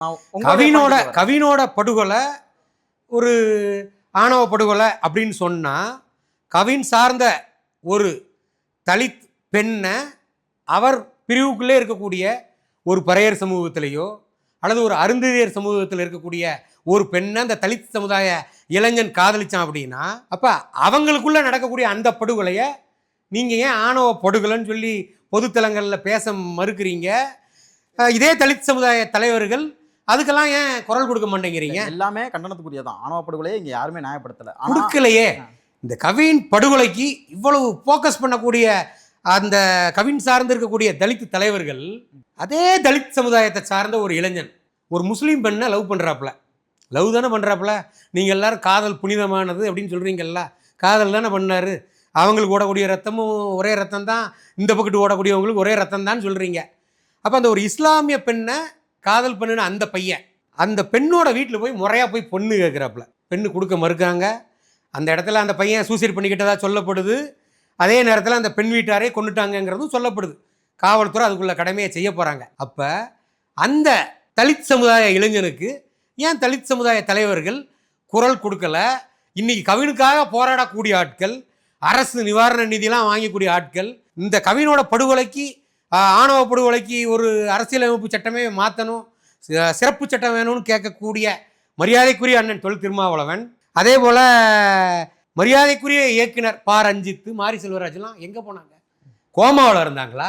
கவினோட படுகொலை ஒரு ஆணவ படுகொலை அப்படின்னு சொன்னா, கவின் சார்ந்த ஒரு தலித் பெண்ணை அவர் பிரிவுக்குள்ளே இருக்கக்கூடிய ஒரு பறையர் சமூகத்திலேயோ அல்லது ஒரு அருந்ததியர் சமூகத்தில் இருக்கக்கூடிய ஒரு பெண்ணை அந்த தலித் சமுதாய இளைஞன் காதலிச்சான் அப்படின்னா, அப்ப அவங்களுக்குள்ள நடக்கக்கூடிய அந்த படுகொலையை நீங்க ஏன் ஆணவ படுகொலைன்னு சொல்லி பொதுத்தலங்களில் பேச மறுக்கிறீங்க? இதே தலித் சமுதாய தலைவர்கள் அதுக்கெல்லாம் ஏன் குரல் கொடுக்க மாட்டேங்கிறீங்க? எல்லாமே கண்டனத்துக்குரியதான். ஆணவ படுகொலையை இங்க யாருமே நியாயப்படுத்தல. கொடுக்கலையே. இந்த கவின் படுகொலைக்கு இவ்வளவு போக்கஸ் பண்ணக்கூடிய அந்த கவின் சார்ந்து இருக்கக்கூடிய தலித் தலைவர்கள், அதே தலித் சமுதாயத்தை சார்ந்த ஒரு இளைஞன் ஒரு முஸ்லீம் பெண்ணை லவ் பண்ணுறாப்புல, லவ் தானே பண்ணுறாப்புல. நீங்கள் எல்லாரும் காதல் புனிதமானது அப்படின்னு சொல்கிறீங்கல்ல, காதல் தானே பண்ணார். அவங்களுக்கு ஓடக்கூடிய ரத்தமும் ஒரே ரத்தம் தான், இந்த பக்கத்து ஓடக்கூடியவங்களுக்கு ஒரே ரத்தம் தான் சொல்கிறீங்க. அப்போ அந்த ஒரு இஸ்லாமிய பெண்ணை காதல் பண்ணுன அந்த பையன் அந்த பெண்ணோட வீட்டில் போய் முறையாக போய் பொண்ணு கேட்குறாப்புல, பெண்ணு கொடுக்க மறுக்காங்க. அந்த இடத்துல அந்த பையன் சூசைட் பண்ணிக்கிட்டதா சொல்லப்படுது. அதே நேரத்தில் அந்த பெண் வீட்டாரே கொண்டுட்டாங்கங்கிறதும் சொல்லப்படுது. காவல்துறை அதுக்குள்ள கடமையை செய்ய போகிறாங்க. அப்போ அந்த தலித் சமுதாய இளைஞனுக்கு ஏன் தலித் சமுதாய தலைவர்கள் குரல் கொடுக்கல? இன்னைக்கு கவினுக்காக போராடக்கூடிய ஆட்கள், அரசு நிவாரண நிதியெல்லாம் வாங்கக்கூடிய ஆட்கள், இந்த கவினோட படுகொலைக்கு ஆணவ படுகொலைக்கு ஒரு அரசியலமைப்பு சட்டமே மாற்றணும், சிறப்பு சட்டம் வேணும்னு கேட்கக்கூடிய மரியாதைக்குரிய அண்ணன் தொல் திருமாவளவன், அதே போல் மரியாதைக்குரிய இயக்குனர் ப. ரஞ்சித், மாரி செல்வராஜ்லாம் எங்கே போனாங்க? கோமாவில் இருந்தாங்களா?